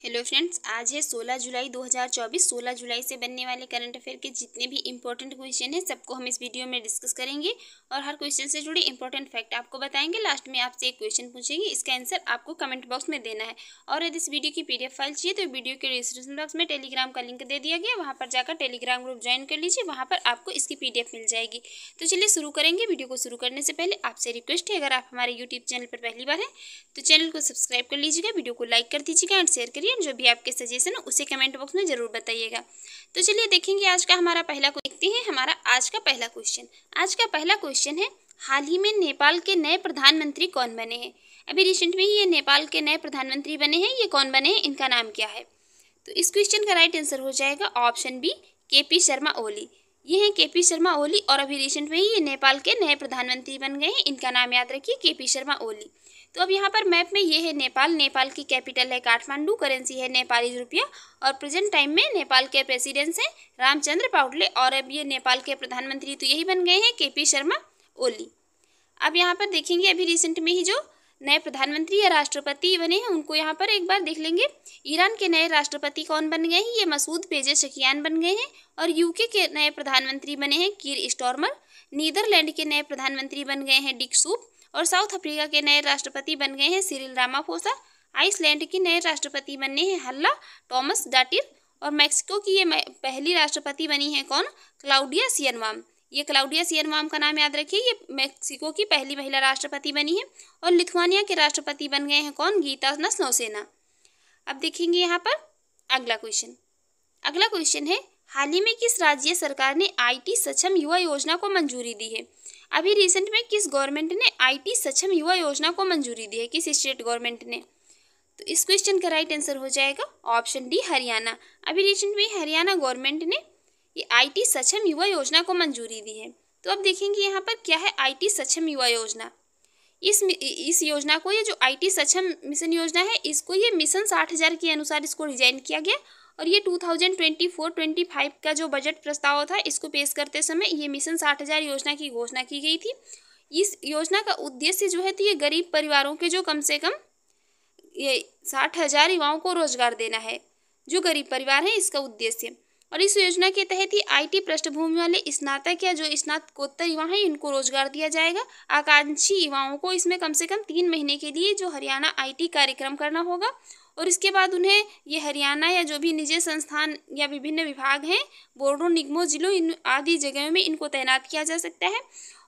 Hello friends, आज है 16 जुलाई 2024। 16 जुलाई से बनने वाले करंट अफेयर के जितने भी इंपॉर्टेंट क्वेश्चन हैं सबको हम इस वीडियो में डिस्कस करेंगे और हर क्वेश्चन से जुड़े इंपॉर्टेंट फैक्ट आपको बताएंगे। लास्ट में आपसे एक क्वेश्चन पूछेंगे, इसका आंसर आपको कमेंट बॉक्स में देना है। और यदि इस वीडियो की PDF फाइल चाहिए तो वीडियो के डिस्क्रिप्शन बॉक्स में टेलीग्राम का लिंक दे दिया गया, वहाँ पर जाकर टेलीग्राम ग्रुप ज्वाइन कर लीजिए, वहाँ पर आपको इसकी PDF मिल जाएगी। तो चलिए शुरू करेंगे। वीडियो को शुरू करने से पहले आपसे रिक्वेस्ट है, अगर आप हमारे यूट्यूब चैनल पर पहली बार हैं तो चैनल को सब्सक्राइब कर लीजिएगा, वीडियो को लाइक कर दीजिएगा एंड शेयर करिए। जो भी आपके सजेशन है उसे कमेंट बॉक्स में जरूर बताइएगा। तो चलिए देखेंगे आज का हमारा पहला देखते हैं हमारा आज का पहला क्वेश्चन। आज का पहला क्वेश्चन है, हाल ही में नेपाल के नए प्रधानमंत्री कौन बने हैं? अभी रिसेंट में ही ये नेपाल के नए प्रधानमंत्री बने हैं, ये कौन बने हैं, इनका नाम क्या है? तो इस क्वेश्चन का राइट आंसर हो जाएगा option B, KP Sharma Oli. ये हैं KP शर्मा ओली और अभी रिसेंट में ही ये नेपाल के नए प्रधानमंत्री बन गए हैं। इनका नाम याद रखिए, KP शर्मा ओली। तो अब यहाँ पर मैप में ये है नेपाल। नेपाल की कैपिटल है काठमांडू, करेंसी है नेपाली रुपया और प्रेजेंट टाइम में नेपाल के प्रेसिडेंट हैं रामचंद्र पौडले और अब ये नेपाल के प्रधानमंत्री तो यही बन गए हैं, KP शर्मा ओली। अब यहाँ पर देखेंगे अभी रिसेंट में ही जो नए प्रधानमंत्री या राष्ट्रपति बने हैं उनको यहाँ पर एक बार देख लेंगे। ईरान के नए राष्ट्रपति कौन बन गए हैं? ये मसूद पेजेशकियान बन गए हैं। और UK के नए प्रधानमंत्री बने हैं कीर स्टारमर। नीदरलैंड के नए प्रधानमंत्री बन गए हैं डिक सूप और साउथ अफ्रीका के नए राष्ट्रपति बन गए हैं सिरिल रामाफोसा। आइसलैंड के नए राष्ट्रपति बने हैं हल्ला टॉमस डाटिर और मैक्सिको की ये पहली राष्ट्रपति बनी है कौन? क्लाउडिया शियनबाम। ये क्लाउडिया शियनबाम का नाम याद रखिए, ये मैक्सिको की पहली महिला राष्ट्रपति बनी है। और लिथुआनिया के राष्ट्रपति बन गए हैं कौन? गीतानस नौसेना। अब देखेंगे यहाँ पर अगला क्वेश्चन। अगला क्वेश्चन है, हाल ही में किस राज्य सरकार ने IT सक्षम युवा योजना को मंजूरी दी है? अभी रिसेंट में किस गवर्नमेंट ने IT सक्षम युवा योजना को मंजूरी दी है? किस स्टेट गवर्नमेंट ने? तो इस क्वेश्चन का राइट आंसर हो जाएगा ऑप्शन डी, हरियाणा। अभी रिसेंट में हरियाणा गवर्नमेंट ने ये IT सक्षम युवा योजना को मंजूरी दी है। तो अब देखेंगे यहाँ पर क्या है IT सक्षम युवा योजना। इस योजना को, ये जो IT सक्षम मिशन योजना है, इसको ये मिशन 60,000 के अनुसार इसको डिजाइन किया गया और ये 2024-25 का जो बजट प्रस्ताव था इसको पेश करते समय ये मिशन 60,000 योजना की घोषणा की गई थी। इस योजना का उद्देश्य जो है तो ये गरीब परिवारों के जो कम से कम ये 60,000 युवाओं को रोजगार देना है, जो गरीब परिवार हैं, इसका उद्देश्य। और इस योजना के तहत ही IT पृष्ठभूमि वाले स्नातक या जो स्नातकोत्तर युवा हैं इनको रोजगार दिया जाएगा। आकांक्षी युवाओं को इसमें कम से कम 3 महीने के लिए जो हरियाणा IT कार्यक्रम करना होगा और इसके बाद उन्हें ये हरियाणा या जो भी निजी संस्थान या विभिन्न विभाग हैं, बोर्डों, निगमों, जिलों इन आदि जगहों में इनको तैनात किया जा सकता है।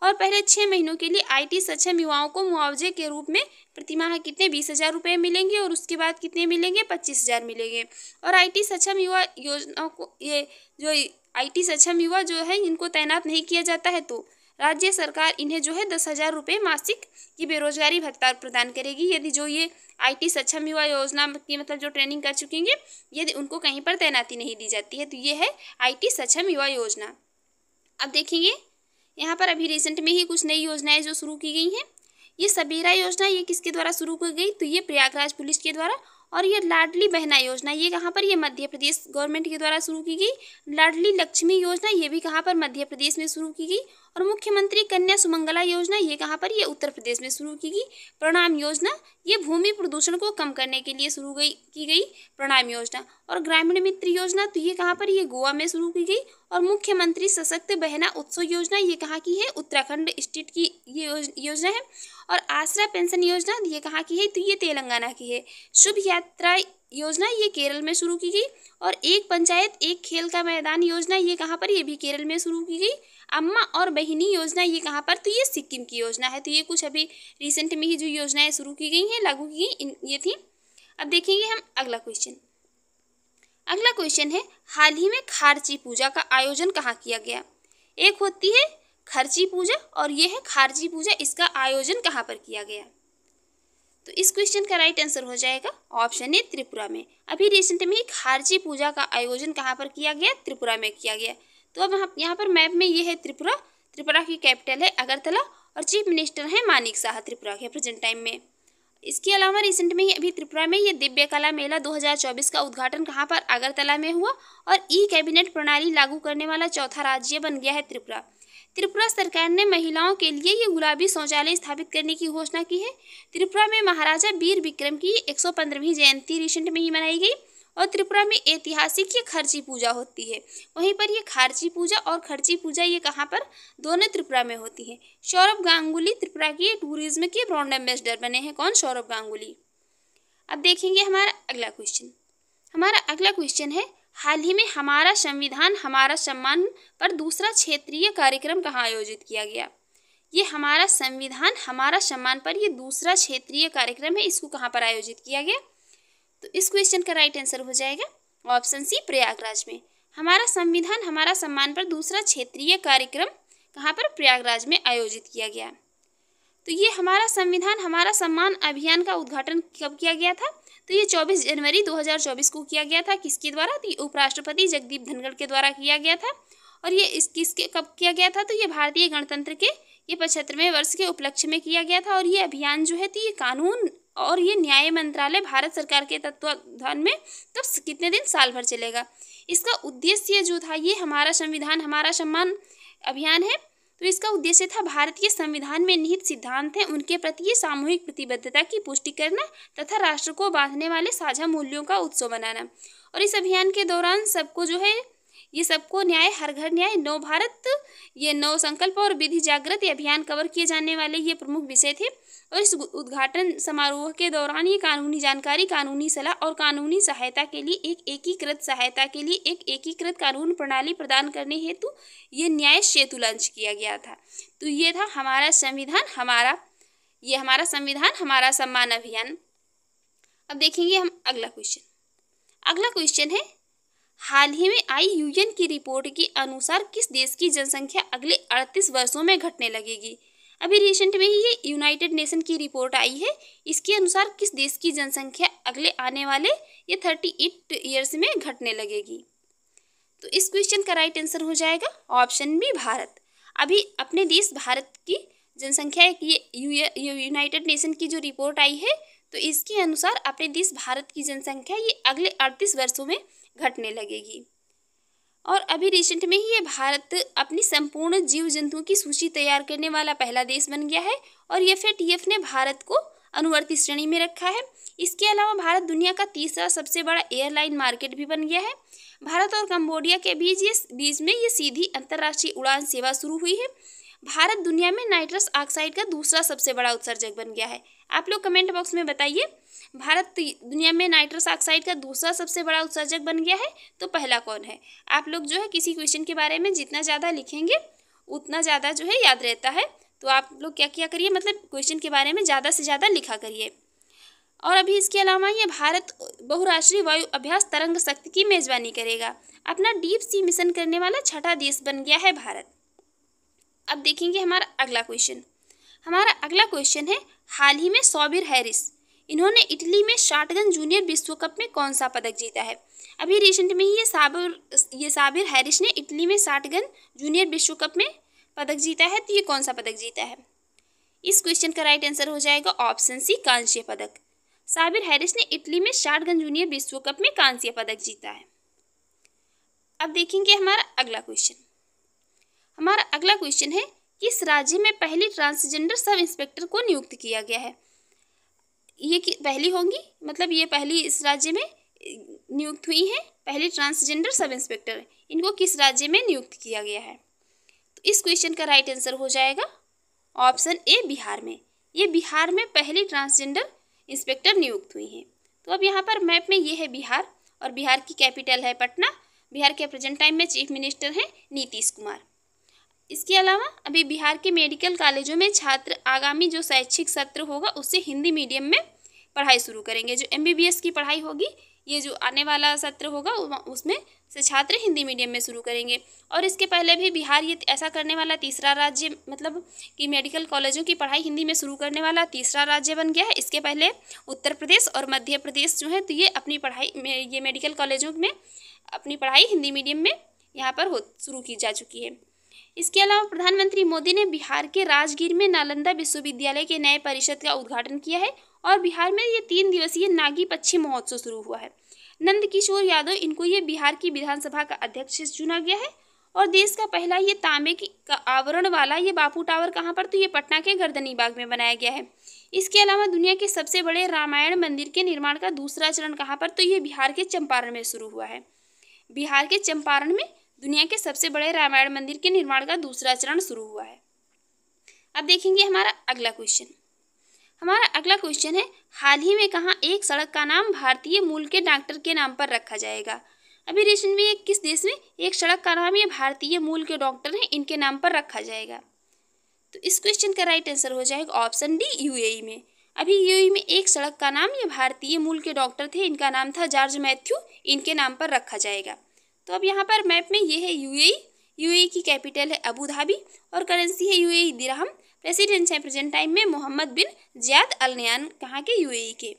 और पहले 6 महीनों के लिए IT सक्षम युवाओं को मुआवजे के रूप में प्रतिमाह कितने 20,000 रुपये मिलेंगे और उसके बाद कितने मिलेंगे? 25,000 मिलेंगे। और IT सक्षम युवा योजना को, ये जो IT सक्षम युवा जो है इनको तैनात नहीं किया जाता है तो राज्य सरकार इन्हें जो है 10,000 रुपये मासिक की बेरोजगारी भत्ता प्रदान करेगी, यदि जो ये IT सक्षम युवा योजना की मतलब जो ट्रेनिंग कर चुकेंगे यदि उनको कहीं पर तैनाती नहीं दी जाती है। तो ये है IT सक्षम युवा योजना। अब देखेंगे यहाँ पर अभी रिसेंट में ही कुछ नई योजनाएं जो शुरू की गई हैं। ये सबीरा योजना, ये किसके द्वारा शुरू की गई? तो ये प्रयागराज पुलिस के द्वारा। और ये लाडली बहना योजना, ये कहाँ पर? ये मध्य प्रदेश गवर्नमेंट के द्वारा शुरू की गई। लाडली लक्ष्मी योजना, ये भी कहाँ पर? मध्य प्रदेश में शुरू की गई। और मुख्यमंत्री कन्या सुमंगला योजना, ये कहाँ पर? ये उत्तर प्रदेश में शुरू की गई। प्रणाम योजना, ये भूमि प्रदूषण को कम करने के लिए शुरू की गई प्रणाम योजना। और ग्रामीण मित्र योजना, तो ये कहाँ पर? ये गोवा में शुरू की गई। और मुख्यमंत्री सशक्त बहना उत्सव योजना, ये कहाँ की है? उत्तराखंड स्टेट की ये योजना है। और आसरा पेंशन योजना, ये कहाँ की है? तो ये तेलंगाना की है। शुभ यात्रा योजना, ये केरल में शुरू की गई। और एक पंचायत एक खेल का मैदान योजना, ये कहाँ पर? ये भी केरल में शुरू की गई। अम्मा और बहिनी योजना, ये कहाँ पर? तो ये सिक्किम की योजना है। तो ये कुछ अभी रिसेंट में ही जो योजनाएं शुरू की गई हैं, लागू की गई, ये थी। अब देखेंगे हम अगला क्वेश्चन। अगला क्वेश्चन है, हाल ही में खारची पूजा का आयोजन कहाँ किया गया? एक होती है खर्ची पूजा और ये है खारची पूजा, इसका आयोजन कहाँ पर किया गया? तो इस क्वेश्चन का राइट आंसर हो जाएगा ऑप्शन ए, त्रिपुरा में। अभी रिसेंट में ही खारची पूजा का आयोजन कहाँ पर किया गया? त्रिपुरा में किया गया। तो अब यहाँ पर मैप में ये है त्रिपुरा। त्रिपुरा की कैपिटल है अगरतला और चीफ मिनिस्टर है मानिक शाह त्रिपुरा के प्रेजेंट टाइम में। इसके अलावा रिसेंट में ही अभी त्रिपुरा में ये दिव्य कला मेला 2024 का उद्घाटन कहाँ पर? अगरतला में हुआ। और कैबिनेट प्रणाली लागू करने वाला चौथा राज्य बन गया है त्रिपुरा। त्रिपुरा सरकार ने महिलाओं के लिए ये गुलाबी शौचालय स्थापित करने की घोषणा की है। त्रिपुरा में महाराजा वीर विक्रम की 115वीं जयंती रिसेंट में ही मनाई गई। और त्रिपुरा में ऐतिहासिक ये खर्ची पूजा होती है। वहीं पर ये खारची पूजा और खर्ची पूजा ये कहाँ पर, दोनों त्रिपुरा में होती है। सौरभ गांगुली त्रिपुरा के टूरिज्म के ब्रांड एम्बेसडर बने हैं। कौन? सौरभ गांगुली। अब देखेंगे हमारा अगला क्वेश्चन। हमारा अगला क्वेश्चन है, हाल ही में हमारा संविधान हमारा सम्मान पर दूसरा क्षेत्रीय कार्यक्रम कहाँ आयोजित किया गया? ये हमारा संविधान हमारा सम्मान पर ये दूसरा क्षेत्रीय कार्यक्रम है, इसको कहाँ पर आयोजित किया गया? तो इस क्वेश्चन का राइट आंसर हो जाएगा ऑप्शन सी, प्रयागराज में। हमारा संविधान हमारा सम्मान पर दूसरा क्षेत्रीय कार्यक्रम कहाँ पर? प्रयागराज में आयोजित किया गया। तो ये हमारा संविधान हमारा सम्मान अभियान का उद्घाटन कब किया गया था? तो ये 24 जनवरी 2024 को किया गया था। किसके द्वारा? तो उपराष्ट्रपति जगदीप धनखड़ के द्वारा किया गया था। और ये किसके कब किया गया था? तो ये भारतीय गणतंत्र के ये 75वें वर्ष के उपलक्ष्य में किया गया था। और ये अभियान जो है तो ये कानून और ये न्याय मंत्रालय भारत सरकार के तत्वाधान में तो कितने दिन? साल भर चलेगा। इसका उद्देश्य जो था, ये हमारा संविधान हमारा सम्मान अभियान है, तो इसका उद्देश्य था भारतीय संविधान में निहित सिद्धांत हैं उनके प्रति ये सामूहिक प्रतिबद्धता की पुष्टि करना तथा राष्ट्र को बांधने वाले साझा मूल्यों का उत्सव मनाना। और इस अभियान के दौरान सबको जो है ये सबको न्याय, हर घर न्याय, नव भारत, ये नव संकल्प और विधि जागृत ये अभियान कवर किए जाने वाले ये प्रमुख विषय थे। और इस उद्घाटन समारोह के दौरान ये कानूनी जानकारी, कानूनी सलाह और कानूनी सहायता के लिए एक एकीकृत कानून प्रणाली प्रदान करने हेतु ये न्याय सेतु लॉन्च किया गया था। तो ये था हमारा संविधान हमारा सम्मान अभियान। अब देखेंगे हम अगला क्वेश्चन है, हाल ही में आई यूएन की रिपोर्ट के अनुसार किस देश की जनसंख्या अगले 38 वर्षों में घटने लगेगी? अभी रिसेंट में ही ये यूनाइटेड नेशन की रिपोर्ट आई है। इसके अनुसार किस देश की जनसंख्या अगले आने वाले ये 38 ईयर्स में घटने लगेगी? तो इस क्वेश्चन का राइट आंसर हो जाएगा ऑप्शन बी, भारत। अभी अपने देश भारत की जनसंख्या ये यूनाइटेड नेशन की जो रिपोर्ट आई है तो इसके अनुसार अपने देश भारत की जनसंख्या ये अगले 38 वर्षों में घटने लगेगी। और अभी रिसेंट में ही ये भारत अपनी संपूर्ण जीव जंतुओं की सूची तैयार करने वाला पहला देश बन गया है। और FATF ने भारत को अनुवर्ती श्रेणी में रखा है। इसके अलावा भारत दुनिया का तीसरा सबसे बड़ा एयरलाइन मार्केट भी बन गया है। भारत और कंबोडिया के बीच में ये सीधी अंतर्राष्ट्रीय उड़ान सेवा शुरू हुई है। भारत दुनिया में नाइट्रस ऑक्साइड का दूसरा सबसे बड़ा उत्सर्जक बन गया है। आप लोग कमेंट बॉक्स में बताइए, भारत दुनिया में नाइट्रस ऑक्साइड का दूसरा सबसे बड़ा उत्सर्जक बन गया है तो पहला कौन है? आप लोग जो है किसी क्वेश्चन के बारे में जितना ज़्यादा लिखेंगे उतना ज़्यादा जो है याद रहता है। तो आप लोग क्या करिए, मतलब क्वेश्चन के बारे में ज़्यादा से ज़्यादा लिखा करिए। और अभी इसके अलावा ये भारत बहुराष्ट्रीय वायु अभ्यास तरंग शक्ति की मेजबानी करेगा। अपना डीप सी मिशन करने वाला छठा देश बन गया है भारत। अब देखेंगे हमारा अगला क्वेश्चन है, हाल ही में सौबिर हैरिस इन्होंने इटली में शॉटगन जूनियर विश्व कप में कौन सा पदक जीता है? अभी रिसेंट में ही ये साबिर हैरिस ने इटली में शॉटगन जूनियर विश्व कप में पदक जीता है। तो ये कौन सा पदक जीता है? इस क्वेश्चन का राइट आंसर हो जाएगा ऑप्शन सी, कांस्य पदक। साबिर हैरिस ने इटली में शॉटगन जूनियर विश्व कप में कांस्य पदक जीता है। अब देखेंगे हमारा अगला क्वेश्चन है, किस राज्य में पहली ट्रांसजेंडर सब इंस्पेक्टर को नियुक्त किया गया है? ये पहली होंगी, मतलब ये पहली इस राज्य में नियुक्त हुई है पहली ट्रांसजेंडर सब इंस्पेक्टर। इनको किस राज्य में नियुक्त किया गया है? तो इस क्वेश्चन का राइट आंसर हो जाएगा ऑप्शन ए, बिहार में। ये बिहार में पहली ट्रांसजेंडर इंस्पेक्टर नियुक्त हुई हैं। तो अब यहाँ पर मैप में ये है बिहार, और बिहार की कैपिटल है पटना। बिहार के प्रेजेंट टाइम में चीफ मिनिस्टर हैं नीतीश कुमार। इसके अलावा अभी बिहार के मेडिकल कॉलेजों में छात्र आगामी जो शैक्षिक सत्र होगा उससे हिंदी मीडियम में पढ़ाई शुरू करेंगे। जो MBBS की पढ़ाई होगी, ये जो आने वाला सत्र होगा उसमें से छात्र हिंदी मीडियम में शुरू करेंगे। और इसके पहले भी बिहार ये ऐसा करने वाला तीसरा राज्य, मतलब कि मेडिकल कॉलेजों की पढ़ाई हिंदी में शुरू करने वाला तीसरा राज्य बन गया है। इसके पहले उत्तर प्रदेश और मध्य प्रदेश जो है तो ये अपनी पढ़ाई में, ये मेडिकल कॉलेजों में अपनी पढ़ाई हिंदी मीडियम में यहाँ पर शुरू की जा चुकी है। इसके अलावा प्रधानमंत्री मोदी ने बिहार के राजगीर में नालंदा विश्वविद्यालय के नए परिषद का उद्घाटन किया है। और बिहार में ये 3 दिवसीय नागी पक्षी महोत्सव शुरू हुआ है। नंद किशोर यादव इनको ये बिहार की विधानसभा का अध्यक्ष चुना गया है। और देश का पहला ये तांबे का आवरण वाला ये बापू टावर कहाँ पर, तो ये पटना के गर्दनी बाग में बनाया गया है। इसके अलावा दुनिया के सबसे बड़े रामायण मंदिर के निर्माण का दूसरा चरण कहाँ पर, तो ये बिहार के चंपारण में शुरू हुआ है। बिहार के चंपारण में दुनिया के सबसे बड़े रामायण मंदिर के निर्माण का दूसरा चरण शुरू हुआ है। अब देखेंगे हमारा अगला क्वेश्चन। हमारा अगला क्वेश्चन है, हाल ही में कहाँ एक सड़क का नाम भारतीय मूल के डॉक्टर के नाम पर रखा जाएगा। अभी रिसेंट में किस देश में एक सड़क का नाम ये भारतीय मूल के डॉक्टर हैं इनके नाम पर रखा जाएगा। तो इस क्वेश्चन का राइट आंसर हो जाएगा ऑप्शन डी, यूएई में। अभी यूएई में एक सड़क का नाम ये भारतीय मूल के डॉक्टर थे, इनका नाम था जॉर्ज मैथ्यू, इनके नाम पर रखा जाएगा। तो अब यहाँ पर मैप में ये है यूएई। यूएई की कैपिटल है अबू धाबी और करेंसी है यूएई दिरहम। प्रेसिडेंट है प्रेजेंट टाइम में मोहम्मद बिन ज़ायद अल नहयान, कहाँ के, यूएई के।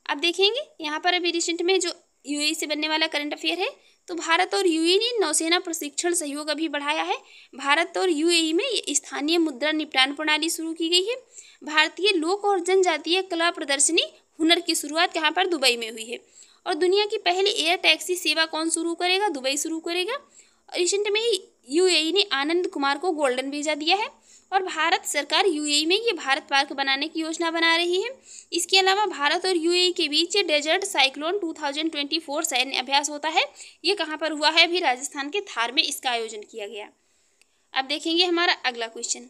अब देखेंगे यहाँ पर अभी रिसेंट में जो यूएई से बनने वाला करंट अफेयर है, तो भारत और यूएई ने नौसेना प्रशिक्षण सहयोग अभी बढ़ाया है। भारत और यूएई में स्थानीय मुद्रा निपटान प्रणाली शुरू की गई है। भारतीय लोक और जनजातीय कला प्रदर्शनी हुनर की शुरुआत कहाँ पर, दुबई में हुई है। और दुनिया की पहली एयर टैक्सी सेवा कौन शुरू करेगा, दुबई शुरू करेगा। रिसेंट में ही यूएई ने आनंद कुमार को गोल्डन वीज़ा दिया है। और भारत सरकार यूएई में ये भारत पार्क बनाने की योजना बना रही है। इसके अलावा भारत और यूएई के बीच डेजर्ट साइक्लोन 2024 सैन्य अभ्यास होता है, ये कहाँ पर हुआ है, अभी राजस्थान के थार में इसका आयोजन किया गया। अब देखेंगे हमारा अगला क्वेश्चन।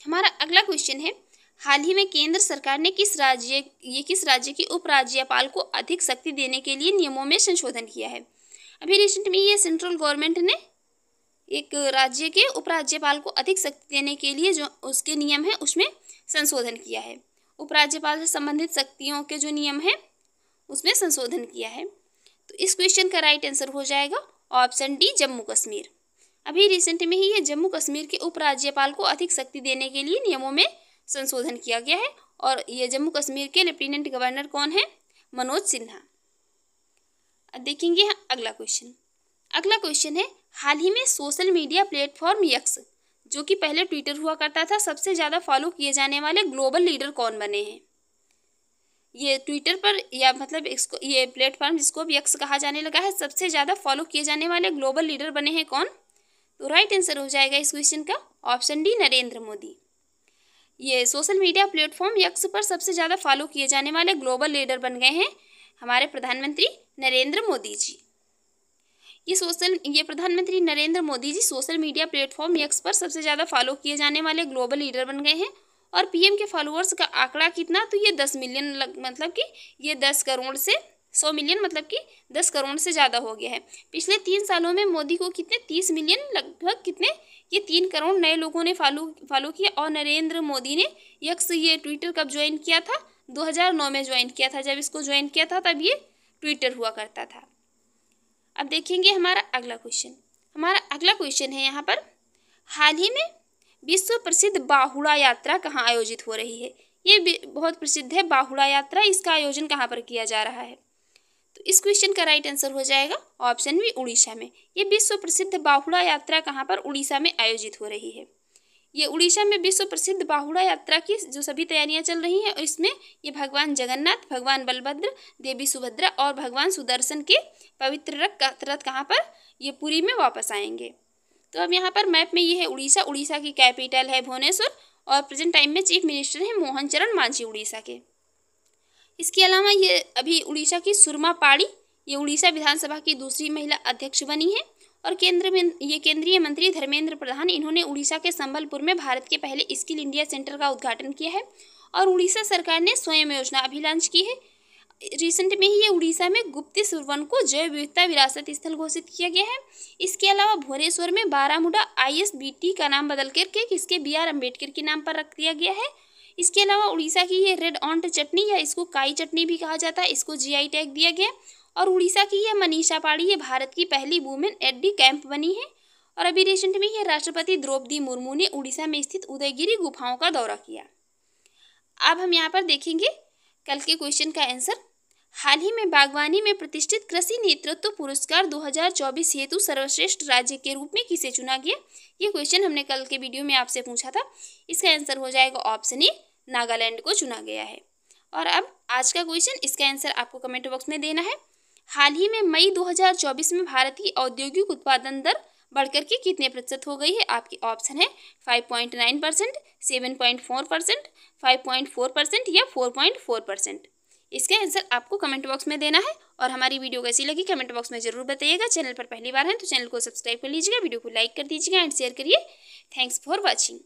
हमारा अगला क्वेश्चन है, हाल ही में केंद्र सरकार ने किस राज्य के उपराज्यपाल को अधिक शक्ति देने के लिए नियमों में संशोधन किया है। अभी रिसेंट में ये सेंट्रल गवर्नमेंट ने एक राज्य के उपराज्यपाल को अधिक शक्ति देने के लिए जो उसके नियम है उसमें संशोधन किया है। उपराज्यपाल से संबंधित शक्तियों के जो नियम हैं उसमें संशोधन किया है। तो इस क्वेश्चन का राइट आंसर हो जाएगा ऑप्शन डी, जम्मू कश्मीर। अभी रिसेंट में ही ये जम्मू कश्मीर के उपराज्यपाल को अधिक शक्ति देने के लिए नियमों में संशोधन किया गया है। और ये जम्मू कश्मीर के लेफ्टिनेंट गवर्नर कौन है, मनोज सिन्हा। अब देखेंगे अगला क्वेश्चन। अगला क्वेश्चन है, हाल ही में सोशल मीडिया प्लेटफॉर्म एक्स, जो कि पहले ट्विटर हुआ करता था, सबसे ज़्यादा फॉलो किए जाने वाले ग्लोबल लीडर कौन बने हैं। ये ट्विटर पर या मतलब इसको ये प्लेटफॉर्म जिसको भी एक्स कहा जाने लगा है, सबसे ज़्यादा फॉलो किए जाने वाले ग्लोबल लीडर बने हैं कौन। तो राइट आंसर हो जाएगा इस क्वेश्चन का ऑप्शन डी, नरेंद्र मोदी। ये सोशल मीडिया प्लेटफॉर्म एक्स पर सबसे ज़्यादा फॉलो किए जाने वाले ग्लोबल लीडर बन गए हैं हमारे प्रधानमंत्री नरेंद्र मोदी जी। ये प्रधानमंत्री Narendra Modi ji social media platform x पर सबसे ज़्यादा फॉलो किए जाने वाले ग्लोबल लीडर बन गए हैं। और पीएम के फॉलोअर्स का आंकड़ा कितना, तो ये 10 मिलियन मतलब कि ये 10 करोड़ से 100 मिलियन मतलब कि 10 करोड़ से ज़्यादा हो गया है। पिछले 3 सालों में मोदी को कितने 30 मिलियन लगभग कितने ये 3 करोड़ नए लोगों ने फॉलो किया। और नरेंद्र मोदी ने एक्स ये ट्विटर कब ज्वाइन किया था, 2009 में ज्वाइन किया था। जब इसको ज्वाइन किया था तब ये ट्विटर हुआ करता था। अब देखेंगे हमारा अगला क्वेश्चन। हमारा अगला क्वेश्चन है यहाँ पर, हाल ही में विश्व प्रसिद्ध बाहुड़ा यात्रा कहाँ आयोजित हो रही है। ये बहुत प्रसिद्ध है बाहुड़ा यात्रा, इसका आयोजन कहाँ पर किया जा रहा है। तो इस क्वेश्चन का राइट आंसर हो जाएगा ऑप्शन बी, उड़ीसा में। ये विश्व प्रसिद्ध बाहुड़ा यात्रा कहाँ पर, उड़ीसा में आयोजित हो रही है। ये उड़ीसा में विश्व प्रसिद्ध बाहुड़ा यात्रा की जो सभी तैयारियां चल रही हैं, और इसमें ये भगवान जगन्नाथ, भगवान बलभद्र, देवी सुभद्रा और भगवान सुदर्शन के पवित्र रथ कहाँ पर, ये पुरी में वापस आएंगे। तो अब यहाँ पर मैप में ये है उड़ीसा। उड़ीसा की कैपिटल है भुवनेश्वर और प्रेजेंट टाइम में चीफ मिनिस्टर है मोहन चरण मांझी उड़ीसा के। इसके अलावा ये अभी उड़ीसा की सुरमा पाड़ी ये उड़ीसा विधानसभा की दूसरी महिला अध्यक्ष बनी है। और केंद्रीय मंत्री धर्मेंद्र प्रधान, इन्होंने उड़ीसा के संबलपुर में भारत के पहले स्किल इंडिया सेंटर का उद्घाटन किया है। और उड़ीसा सरकार ने स्वयं योजना अभी लॉन्च की है। रिसेंट में ही ये उड़ीसा में गुप्ती सुरवन को जैव विविधता विरासत स्थल घोषित किया गया है। इसके अलावा भुवनेश्वर में बारामूडा ISBT का नाम बदल करके किसके BR अम्बेडकर के नाम पर रख दिया गया है। इसके अलावा उड़ीसा की ये रेड ऑन्ट चटनी या इसको काई चटनी भी कहा जाता है, इसको GI टैग दिया गया। और उड़ीसा की ये मनीषा पाड़ी ये भारत की पहली वुमेन एड कैंप बनी है। और अभी रिसेंट में ये राष्ट्रपति द्रौपदी मुर्मू ने उड़ीसा में स्थित उदयगिरी गुफाओं का दौरा किया। अब हम यहाँ पर देखेंगे कल के क्वेश्चन का आंसर। हाल ही में बागवानी में प्रतिष्ठित कृषि नेतृत्व पुरस्कार 2024 हेतु सर्वश्रेष्ठ राज्य के रूप में किसे चुना गया। ये क्वेश्चन हमने कल के वीडियो में आपसे पूछा था। इसका आंसर हो जाएगा ऑप्शन ए, नागालैंड को चुना गया है। और अब आज का क्वेश्चन, इसका आंसर आपको कमेंट बॉक्स में देना है। हाल ही में मई 2024 में भारत की औद्योगिक उत्पादन दर बढ़कर के कितने प्रतिशत हो गई है? आपके ऑप्शन है 5.9%, 7.4%, 5.4% या 4.4%। इसका आंसर आपको कमेंट बॉक्स में देना है और हमारी वीडियो कैसी लगी कमेंट बॉक्स में ज़रूर बताइएगा। चैनल पर पहली बार है तो चैनल को सब्सक्राइब कर लीजिएगा, वीडियो को लाइक कर दीजिएगा एंड शेयर करिए। Thanks for watching.